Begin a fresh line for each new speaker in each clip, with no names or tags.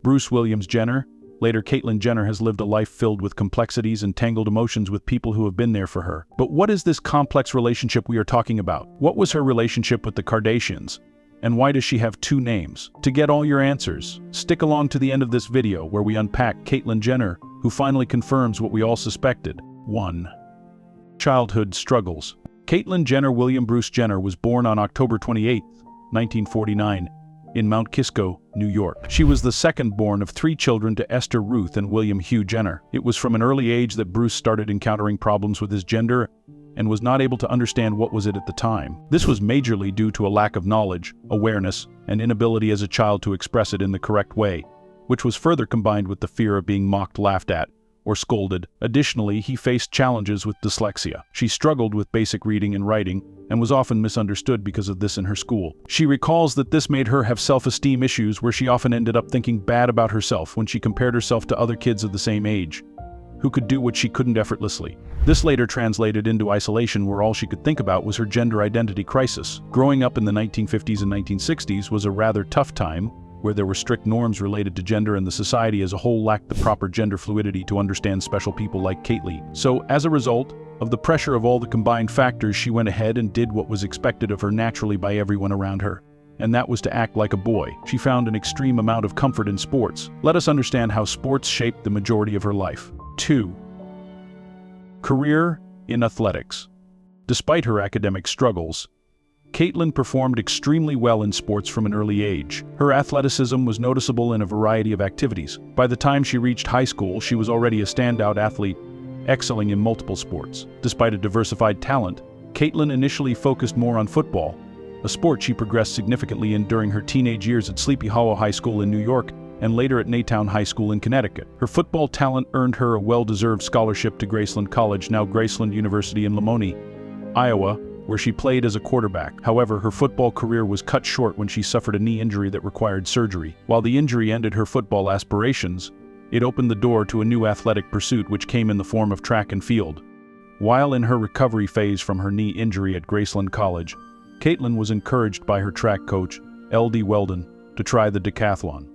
Bruce Williams Jenner, later Caitlyn Jenner, has lived a life filled with complexities and tangled emotions with people who have been there for her. But what is this complex relationship we are talking about? What was her relationship with the Kardashians? And why does she have two names? To get all your answers, stick along to the end of this video where we unpack Caitlyn Jenner, who finally confirms what we all suspected. 1. Childhood struggles. Caitlyn Jenner William Bruce Jenner was born on October 28, 1949, in Mount Kisco, New York. She was the second born of 3 children to Esther Ruth and William Hugh Jenner. It was from an early age that Bruce started encountering problems with his gender and was not able to understand what was it at the time. This was majorly due to a lack of knowledge, awareness, and inability as a child to express it in the correct way, which was further combined with the fear of being mocked, laughed at, or scolded. Additionally, he faced challenges with dyslexia. She struggled with basic reading and writing and was often misunderstood because of this in her school. She recalls that this made her have self-esteem issues where she often ended up thinking bad about herself when she compared herself to other kids of the same age, who could do what she couldn't effortlessly. This later translated into isolation where all she could think about was her gender identity crisis. Growing up in the 1950s and 1960s was a rather tough time, where there were strict norms related to gender and the society as a whole lacked the proper gender fluidity to understand special people like Caitlyn. So, as a result of the pressure of all the combined factors, she went ahead and did what was expected of her naturally by everyone around her. And that was to act like a boy. She found an extreme amount of comfort in sports. Let us understand how sports shaped the majority of her life. 2. Career in athletics. Despite her academic struggles, Caitlyn performed extremely well in sports from an early age. Her athleticism was noticeable in a variety of activities. By the time she reached high school, she was already a standout athlete, excelling in multiple sports. Despite a diversified talent, Caitlyn initially focused more on football, a sport she progressed significantly in during her teenage years at Sleepy Hollow High School in New York and later at Naytown High School in Connecticut. Her football talent earned her a well-deserved scholarship to Graceland College, now Graceland University in Lamoni, Iowa, where she played as a quarterback. However, her football career was cut short when she suffered a knee injury that required surgery. While the injury ended her football aspirations, it opened the door to a new athletic pursuit which came in the form of track and field. While in her recovery phase from her knee injury at Graceland College, Caitlyn was encouraged by her track coach, L.D. Weldon, to try the decathlon.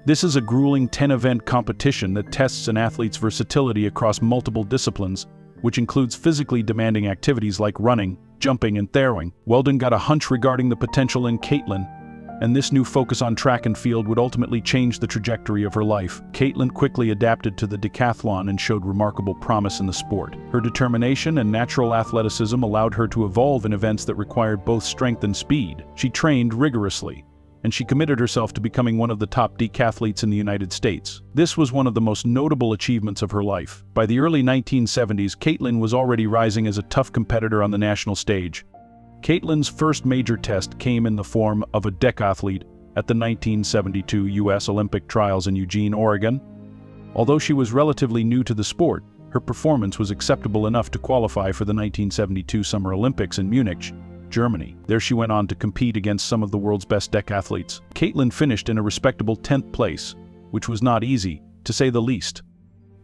This is a grueling 10-event competition that tests an athlete's versatility across multiple disciplines, which includes physically demanding activities like running, jumping, and throwing. Weldon got a hunch regarding the potential in Caitlyn, and this new focus on track and field would ultimately change the trajectory of her life. Caitlyn quickly adapted to the decathlon and showed remarkable promise in the sport. Her determination and natural athleticism allowed her to evolve in events that required both strength and speed. She trained rigorously, and she committed herself to becoming one of the top decathletes in the United States. This was one of the most notable achievements of her life. By the early 1970s, Caitlyn was already rising as a tough competitor on the national stage. Caitlyn's first major test came in the form of a decathlete at the 1972 U.S. Olympic trials in Eugene, Oregon. Although she was relatively new to the sport, her performance was acceptable enough to qualify for the 1972 Summer Olympics in Munich, Germany. There she went on to compete against some of the world's best decathletes. Caitlyn finished in a respectable 10th place, which was not easy, to say the least.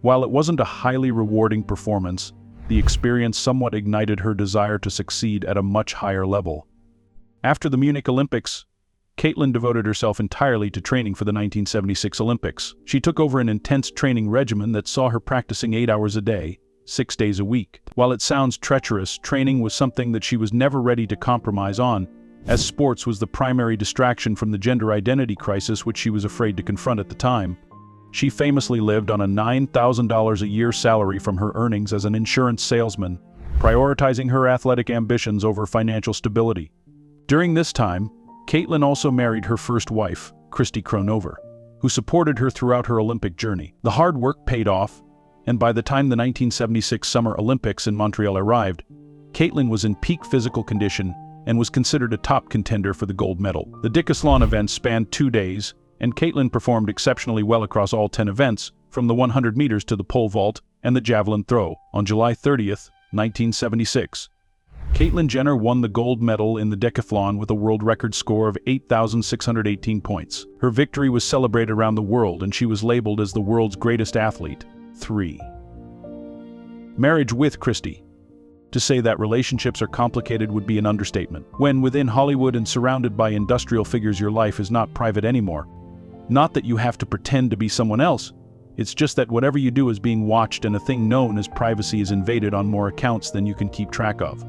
While it wasn't a highly rewarding performance, the experience somewhat ignited her desire to succeed at a much higher level. After the Munich Olympics, Caitlyn devoted herself entirely to training for the 1976 Olympics. She took over an intense training regimen that saw her practicing 8 hours a day, 6 days a week. While it sounds treacherous, training was something that she was never ready to compromise on, as sports was the primary distraction from the gender identity crisis which she was afraid to confront at the time. She famously lived on a $9,000 a year salary from her earnings as an insurance salesman, prioritizing her athletic ambitions over financial stability. During this time, Caitlyn also married her first wife, Christy Kronover, who supported her throughout her Olympic journey. The hard work paid off, and by the time the 1976 Summer Olympics in Montreal arrived, Caitlyn was in peak physical condition and was considered a top contender for the gold medal. The decathlon event spanned 2 days, and Caitlyn performed exceptionally well across all 10 events, from the 100 meters to the pole vault and the javelin throw. On July 30th, 1976, Caitlyn Jenner won the gold medal in the decathlon with a world record score of 8,618 points. Her victory was celebrated around the world, and she was labeled as the world's greatest athlete. 3. Marriage with Christy. To say that relationships are complicated would be an understatement. When within Hollywood and surrounded by industrial figures your life is not private anymore, Not that you have to pretend to be someone else. It's just that whatever you do is being watched, and a thing known as privacy is invaded on more accounts than you can keep track of.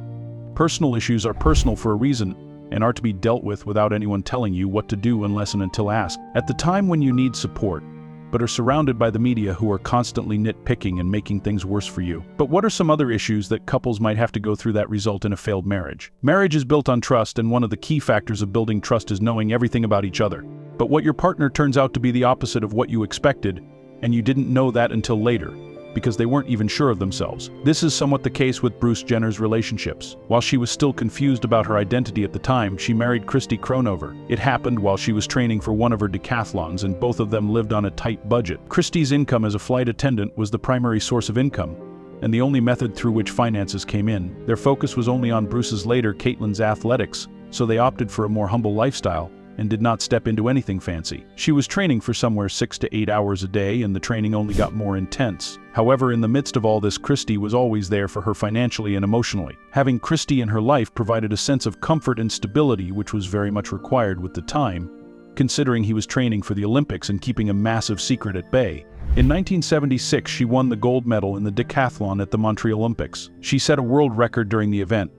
Personal issues are personal for a reason and are to be dealt with without anyone telling you what to do unless and until asked. At the time when you need support, but are surrounded by the media who are constantly nitpicking and making things worse for you. But what are some other issues that couples might have to go through that result in a failed marriage? Marriage is built on trust, and one of the key factors of building trust is knowing everything about each other. But what your partner turns out to be the opposite of what you expected, and you didn't know that until later, because they weren't even sure of themselves. This is somewhat the case with Bruce Jenner's relationships. While she was still confused about her identity at the time, she married Christy Kronover. It happened while she was training for one of her decathlons, and both of them lived on a tight budget. Christy's income as a flight attendant was the primary source of income, and the only method through which finances came in. Their focus was only on Bruce's later Caitlyn's athletics, so they opted for a more humble lifestyle and did not step into anything fancy. She was training for somewhere 6 to 8 hours a day, and the training only got more intense. However, in the midst of all this, Christy was always there for her financially and emotionally. Having Christy in her life provided a sense of comfort and stability, which was very much required with the time, considering he was training for the Olympics and keeping a massive secret at bay. In 1976, she won the gold medal in the decathlon at the Montreal Olympics. She set a world record during the event,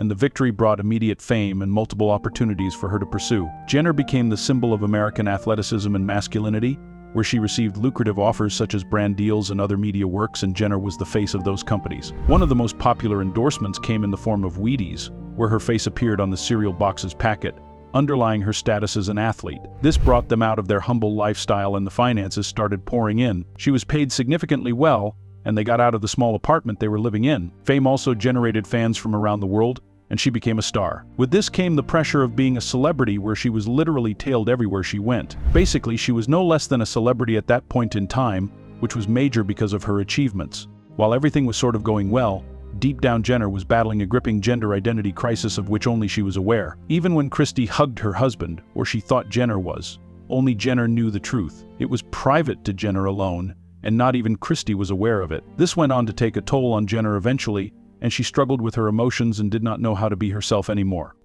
and the victory brought immediate fame and multiple opportunities for her to pursue. Jenner became the symbol of American athleticism and masculinity, where she received lucrative offers such as brand deals and other media works, and Jenner was the face of those companies. One of the most popular endorsements came in the form of Wheaties, where her face appeared on the cereal box's packet, underlying her status as an athlete. This brought them out of their humble lifestyle, and the finances started pouring in. She was paid significantly well, and they got out of the small apartment they were living in. Fame also generated fans from around the world, and she became a star. With this came the pressure of being a celebrity, where she was literally tailed everywhere she went. Basically, she was no less than a celebrity at that point in time, which was major because of her achievements. While everything was sort of going well, deep down Jenner was battling a gripping gender identity crisis of which only she was aware. Even when Christy hugged her husband, or she thought Jenner was, only Jenner knew the truth. It was private to Jenner alone, and not even Christy was aware of it. This went on to take a toll on Jenner eventually, and she struggled with her emotions and did not know how to be herself anymore.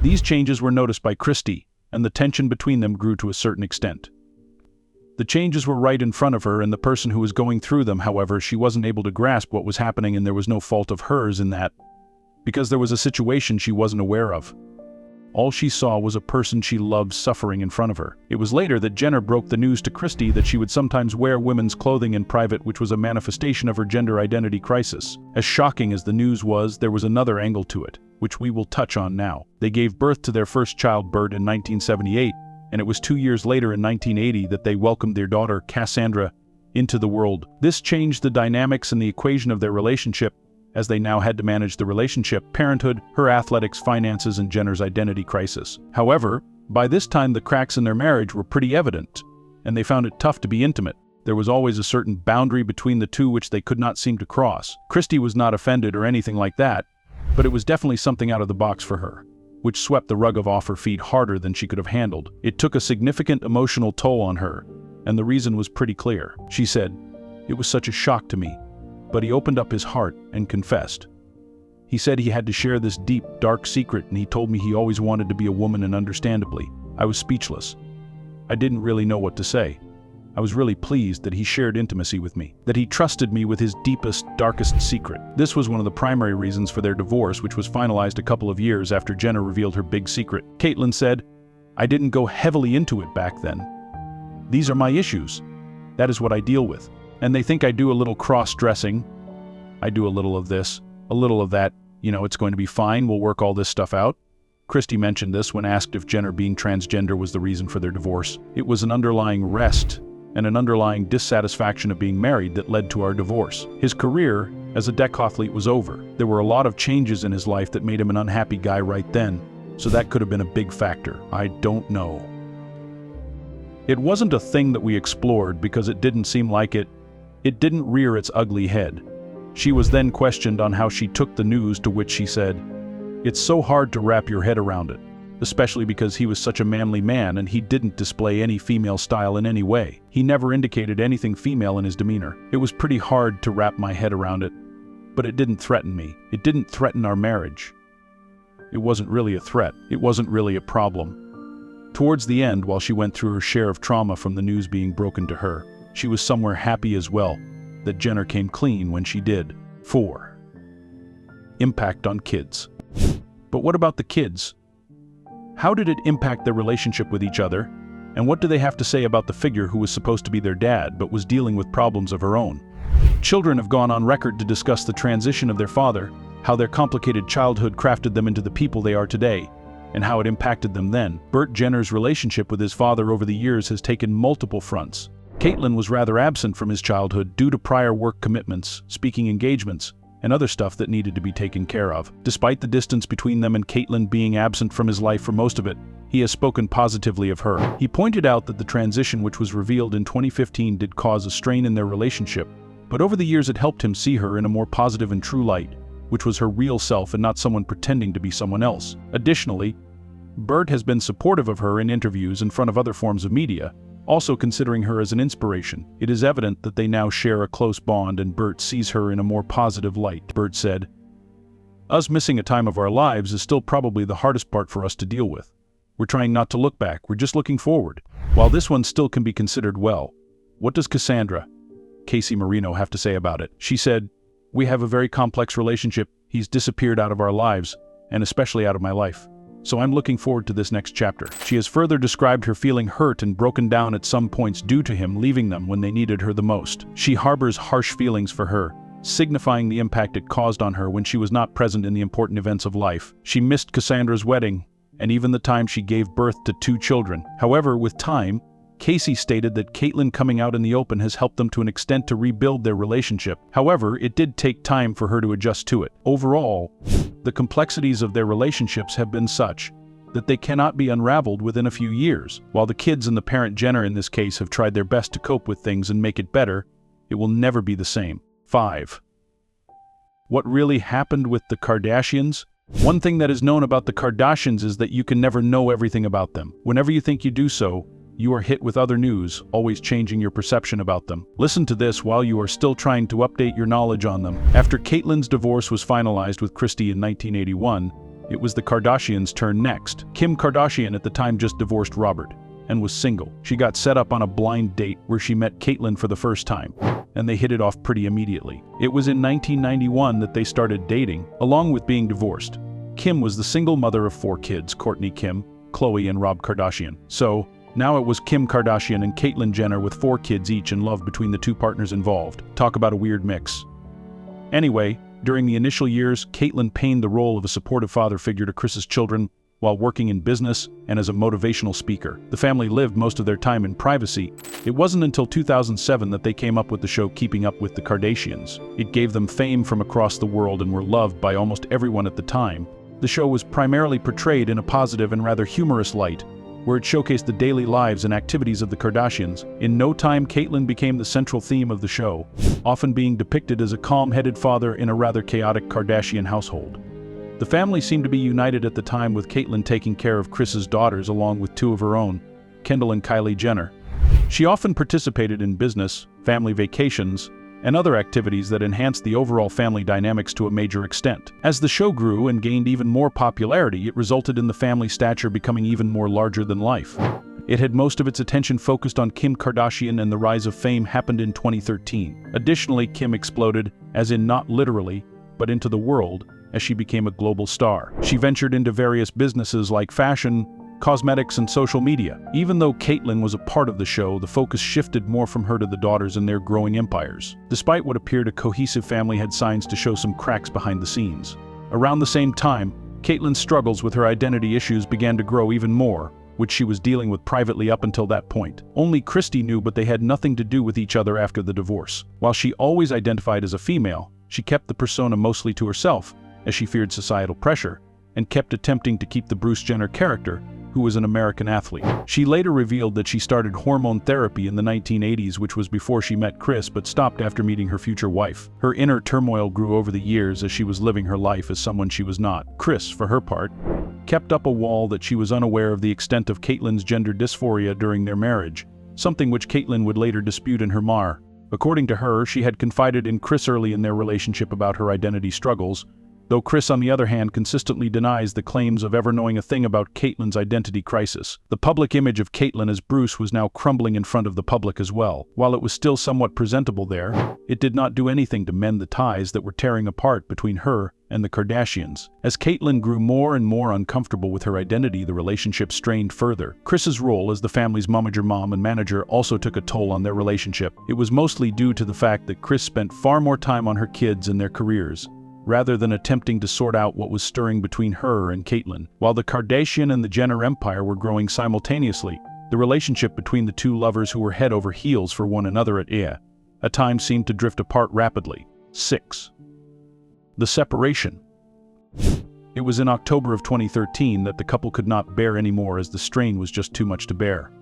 These changes were noticed by Christy, and the tension between them grew to a certain extent. The changes were right in front of her, and the person who was going through them, however, she wasn't able to grasp what was happening, and there was no fault of hers in that, because there was a situation she wasn't aware of. All she saw was a person she loved suffering in front of her. It was later that Jenner broke the news to Christy that she would sometimes wear women's clothing in private, which was a manifestation of her gender identity crisis. As shocking as the news was, there was another angle to it, which we will touch on now. They gave birth to their first child, Bird, in 1978, and it was 2 years later in 1980 that they welcomed their daughter, Cassandra, into the world. This changed the dynamics and the equation of their relationship, as they now had to manage the relationship, parenthood, her athletics, finances, and Jenner's identity crisis. However, by this time the cracks in their marriage were pretty evident, and they found it tough to be intimate. There was always a certain boundary between the two which they could not seem to cross. Christy was not offended or anything like that, but it was definitely something out of the box for her, which swept the rug off her feet harder than she could have handled. It took a significant emotional toll on her, and the reason was pretty clear. She said, "It was such a shock to me." But he opened up his heart and confessed. He said he had to share this deep, dark secret, and he told me he always wanted to be a woman, and understandably, I was speechless. I didn't really know what to say. I was really pleased that he shared intimacy with me, that he trusted me with his deepest, darkest secret. This was one of the primary reasons for their divorce, which was finalized a couple of years after Jenner revealed her big secret. Caitlyn said, "I didn't go heavily into it back then. These are my issues. That is what I deal with. And they think I do a little cross-dressing. I do a little of this, a little of that. You know, it's going to be fine, we'll work all this stuff out." Christy mentioned this when asked if Jenner being transgender was the reason for their divorce. "It was an underlying rest and an underlying dissatisfaction of being married that led to our divorce. His career as a decathlete was over. There were a lot of changes in his life that made him an unhappy guy right then, so that could have been a big factor. I don't know." It wasn't a thing that we explored because it didn't seem like it. It didn't rear its ugly head. She was then questioned on how she took the news, to which she said, "It's so hard to wrap your head around it, especially because he was such a manly man and he didn't display any female style in any way. He never indicated anything female in his demeanor. It was pretty hard to wrap my head around it, but it didn't threaten me. It didn't threaten our marriage. It wasn't really a threat. It wasn't really a problem. Towards the end, while she went through her share of trauma from the news being broken to her, she was somewhere happy as well that Jenner came clean when she did. 4. Impact on kids. But what about the kids? How did it impact their relationship with each other? And what do they have to say about the figure who was supposed to be their dad but was dealing with problems of her own? Children have gone on record to discuss the transition of their father, how their complicated childhood crafted them into the people they are today, and how it impacted them then. Burt Jenner's relationship with his father over the years has taken multiple fronts. Caitlyn was rather absent from his childhood due to prior work commitments, speaking engagements, and other stuff that needed to be taken care of. Despite the distance between them and Caitlyn being absent from his life for most of it, he has spoken positively of her. He pointed out that the transition, which was revealed in 2015, did cause a strain in their relationship, but over the years it helped him see her in a more positive and true light, which was her real self and not someone pretending to be someone else. Additionally, Burt has been supportive of her in interviews in front of other forms of media, also considering her as an inspiration. It is evident that they now share a close bond and Burt sees her in a more positive light. Burt said, "Us missing a time of our lives is still probably the hardest part for us to deal with. We're trying not to look back, we're just looking forward. While this one still can be considered well, what does Cassandra, Casey Marino, have to say about it?" She said, "We have a very complex relationship. He's disappeared out of our lives, and especially out of my life. So I'm looking forward to this next chapter." She has further described her feeling hurt and broken down at some points due to him leaving them when they needed her the most. She harbors harsh feelings for her, signifying the impact it caused on her when she was not present in the important events of life. She missed Cassandra's wedding, and even the time she gave birth to 2 children. However, with time, Casey stated that Caitlyn coming out in the open has helped them to an extent to rebuild their relationship. However, it did take time for her to adjust to it. Overall, the complexities of their relationships have been such that they cannot be unraveled within a few years. While the kids and the parent Jenner in this case have tried their best to cope with things and make it better, it will never be the same. 5. What really happened with the Kardashians? One thing that is known about the Kardashians is that you can never know everything about them. Whenever you think you do so, you are hit with other news, always changing your perception about them. Listen to this while you are still trying to update your knowledge on them. After Caitlyn's divorce was finalized with Christie in 1981, it was the Kardashians' turn next. Kim Kardashian at the time just divorced Robert and was single. She got set up on a blind date where she met Caitlyn for the first time, and they hit it off pretty immediately. It was in 1991 that they started dating, along with being divorced. Kim was the single mother of 4 kids, Kourtney Kim, Khloe, and Rob Kardashian. So, now it was Kim Kardashian and Caitlyn Jenner with 4 kids each and love between the 2 partners involved. Talk about a weird mix. Anyway, during the initial years, Caitlyn played the role of a supportive father figure to Kris's children while working in business and as a motivational speaker. The family lived most of their time in privacy. It wasn't until 2007 that they came up with the show Keeping Up with the Kardashians. It gave them fame from across the world and were loved by almost everyone at the time. The show was primarily portrayed in a positive and rather humorous light, where it showcased the daily lives and activities of the Kardashians. In no time, Caitlyn became the central theme of the show, often being depicted as a calm-headed father in a rather chaotic Kardashian household. The family seemed to be united at the time, with Caitlyn taking care of Kris's daughters along with 2 of her own, Kendall and Kylie Jenner. She often participated in business, family vacations, and other activities that enhanced the overall family dynamics to a major extent. As the show grew and gained even more popularity, it resulted in the family stature becoming even more larger than life. It had most of its attention focused on Kim Kardashian, and the rise of fame happened in 2013. Additionally, Kim exploded, as in not literally, but into the world, as she became a global star. She ventured into various businesses like fashion, cosmetics, and social media. Even though Caitlyn was a part of the show, the focus shifted more from her to the daughters and their growing empires. Despite what appeared a cohesive family, had signs to show some cracks behind the scenes. Around the same time, Caitlyn's struggles with her identity issues began to grow even more, which she was dealing with privately up until that point. Only Christie knew, but they had nothing to do with each other after the divorce. While she always identified as a female, she kept the persona mostly to herself, as she feared societal pressure, and kept attempting to keep the Bruce Jenner character, who was an American athlete. She later revealed that she started hormone therapy in the 1980s, which was before she met Kris, but stopped after meeting her future wife. Her inner turmoil grew over the years as she was living her life as someone she was not. Kris, for her part, kept up a wall that she was unaware of the extent of Caitlyn's gender dysphoria during their marriage, something which Caitlyn would later dispute in her memoir. According to her, she had confided in Kris early in their relationship about her identity struggles, though Kris, on the other hand, consistently denies the claims of ever knowing a thing about Caitlyn's identity crisis. The public image of Caitlyn as Bruce was now crumbling in front of the public as well. While it was still somewhat presentable there, it did not do anything to mend the ties that were tearing apart between her and the Kardashians. As Caitlyn grew more and more uncomfortable with her identity, the relationship strained further. Kris's role as the family's momager mom and manager also took a toll on their relationship. It was mostly due to the fact that Kris spent far more time on her kids and their careers, rather than attempting to sort out what was stirring between her and Caitlyn. While the Kardashian and the Jenner empire were growing simultaneously, the relationship between the two lovers, who were head over heels for one another at times, seemed to drift apart rapidly. 6. The separation. It was in October of 2013 that the couple could not bear anymore, as the strain was just too much to bear.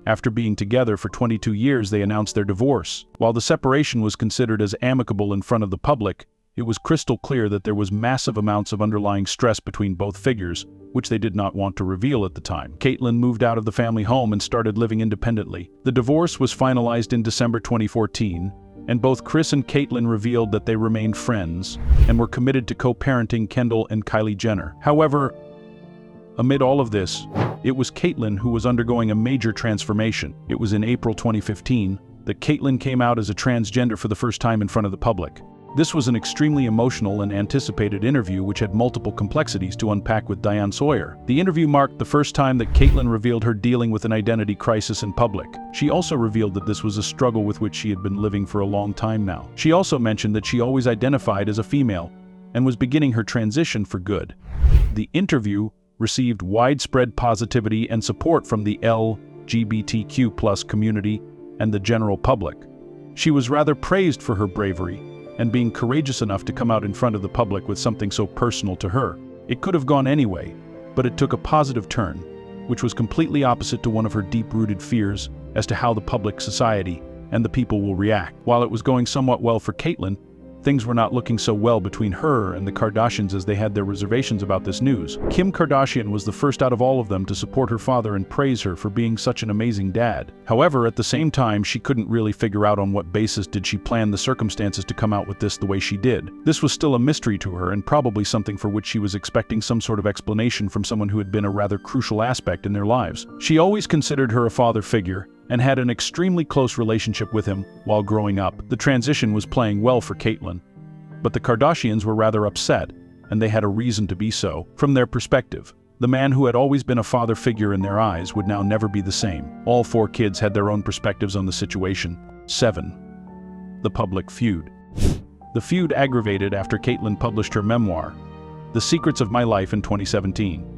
After being together for 22 years, they announced their divorce. While the separation was considered as amicable in front of the public, it was crystal clear that there was massive amounts of underlying stress between both figures, which they did not want to reveal at the time. Caitlyn moved out of the family home and started living independently. The divorce was finalized in December 2014, and both Kris and Caitlyn revealed that they remained friends and were committed to co-parenting Kendall and Kylie Jenner. However, amid all of this, it was Caitlyn who was undergoing a major transformation. It was in April 2015 that Caitlyn came out as a transgender for the first time in front of the public. This was an extremely emotional and anticipated interview which had multiple complexities to unpack with Diane Sawyer. The interview marked the first time that Caitlyn revealed her dealing with an identity crisis in public. She also revealed that this was a struggle with which she had been living for a long time now. She also mentioned that she always identified as a female and was beginning her transition for good. The interview received widespread positivity and support from the LGBTQ+ community and the general public. She was rather praised for her bravery and being courageous enough to come out in front of the public with something so personal to her. It could have gone anyway, but it took a positive turn, which was completely opposite to one of her deep-rooted fears as to how the public, society, and the people will react. While it was going somewhat well for Caitlyn, things were not looking so well between her and the Kardashians, as they had their reservations about this news. Kim Kardashian was the first out of all of them to support her father and praise her for being such an amazing dad. However, at the same time, she couldn't really figure out on what basis did she plan the circumstances to come out with this the way she did. This was still a mystery to her, and probably something for which she was expecting some sort of explanation from someone who had been a rather crucial aspect in their lives. She always considered her a father figure, and had an extremely close relationship with him while growing up. The transition was playing well for Caitlyn, but the Kardashians were rather upset, and they had a reason to be so. From their perspective, the man who had always been a father figure in their eyes would now never be the same. All 4 kids had their own perspectives on the situation. 7. The public feud. The feud aggravated after Caitlyn published her memoir, The Secrets of My Life, in 2017.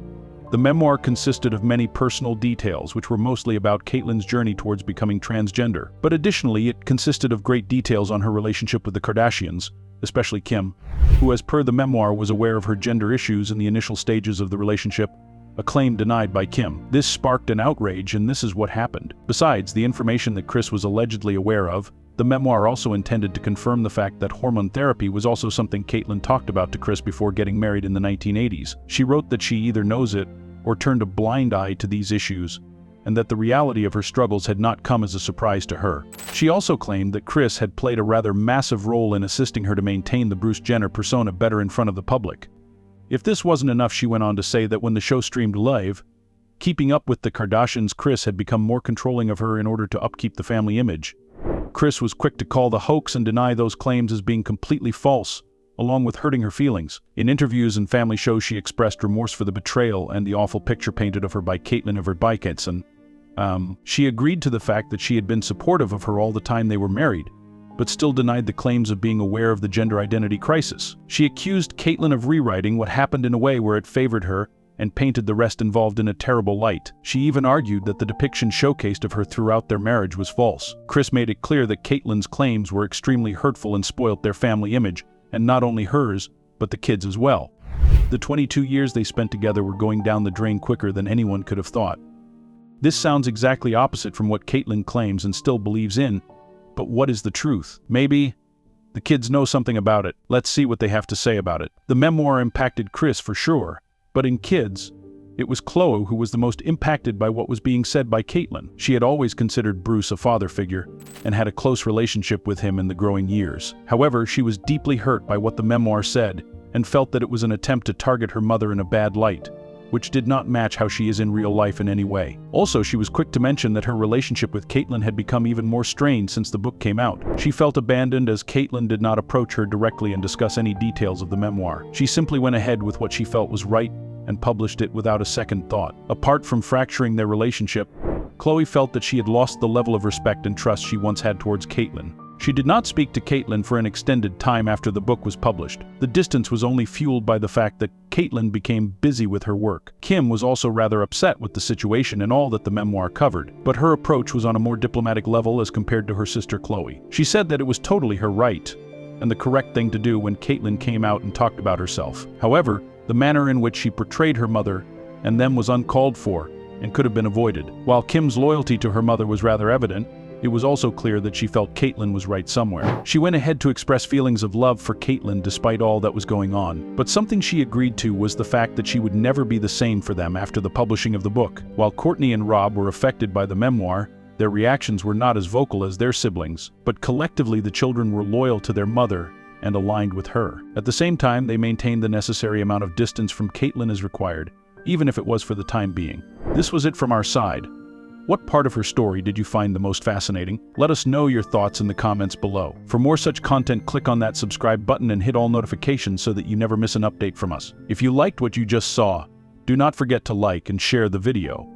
The memoir consisted of many personal details, which were mostly about Caitlyn's journey towards becoming transgender. But additionally, it consisted of great details on her relationship with the Kardashians, especially Kim, who, as per the memoir, was aware of her gender issues in the initial stages of the relationship, a claim denied by Kim. This sparked an outrage, and this is what happened. Besides the information that Kris was allegedly aware of, the memoir also intended to confirm the fact that hormone therapy was also something Caitlyn talked about to Kris before getting married in the 1980s. She wrote that she either knows it or turned a blind eye to these issues, and that the reality of her struggles had not come as a surprise to her. She also claimed that Kris had played a rather massive role in assisting her to maintain the Bruce Jenner persona better in front of the public. If this wasn't enough, she went on to say that when the show streamed live, keeping up with the Kardashians, Kris had become more controlling of her in order to upkeep the family image. Kris was quick to call the hoax and deny those claims as being completely false, along with hurting her feelings. In interviews and family shows, she expressed remorse for the betrayal and the awful picture painted of her by Caitlyn of her Biketson. She agreed to the fact that she had been supportive of her all the time they were married, but still denied the claims of being aware of the gender identity crisis. She accused Caitlyn of rewriting what happened in a way where it favored her and painted the rest involved in a terrible light. She even argued that the depiction showcased of her throughout their marriage was false. Kris made it clear that Caitlyn's claims were extremely hurtful and spoilt their family image, and not only hers, but the kids as well. The 22 years they spent together were going down the drain quicker than anyone could have thought. This sounds exactly opposite from what Caitlyn claims and still believes in, but what is the truth? Maybe the kids know something about it. Let's see what they have to say about it. The memoir impacted Kris for sure, but in kids, it was Chloe who was the most impacted by what was being said by Caitlyn. She had always considered Bruce a father figure and had a close relationship with him in the growing years. However, she was deeply hurt by what the memoir said and felt that it was an attempt to target her mother in a bad light, which did not match how she is in real life in any way. Also, she was quick to mention that her relationship with Caitlyn had become even more strained since the book came out. She felt abandoned as Caitlyn did not approach her directly and discuss any details of the memoir. She simply went ahead with what she felt was right and published it without a second thought. Apart from fracturing their relationship, Chloe felt that she had lost the level of respect and trust she once had towards Caitlyn. She did not speak to Caitlyn for an extended time after the book was published. The distance was only fueled by the fact that Caitlyn became busy with her work. Kim was also rather upset with the situation and all that the memoir covered, but her approach was on a more diplomatic level as compared to her sister Chloe. She said that it was totally her right and the correct thing to do when Caitlyn came out and talked about herself. However, the manner in which she portrayed her mother and them was uncalled for and could have been avoided. While Kim's loyalty to her mother was rather evident, it was also clear that she felt Caitlyn was right somewhere. She went ahead to express feelings of love for Caitlyn despite all that was going on, but something she agreed to was the fact that she would never be the same for them after the publishing of the book. While Courtney and Rob were affected by the memoir, their reactions were not as vocal as their siblings, but collectively the children were loyal to their mother and aligned with her. At the same time, they maintained the necessary amount of distance from Caitlyn as required, even if it was for the time being. This was it from our side. What part of her story did you find the most fascinating? Let us know your thoughts in the comments below. For more such content, click on that subscribe button and hit all notifications so that you never miss an update from us. If you liked what you just saw, do not forget to like and share the video.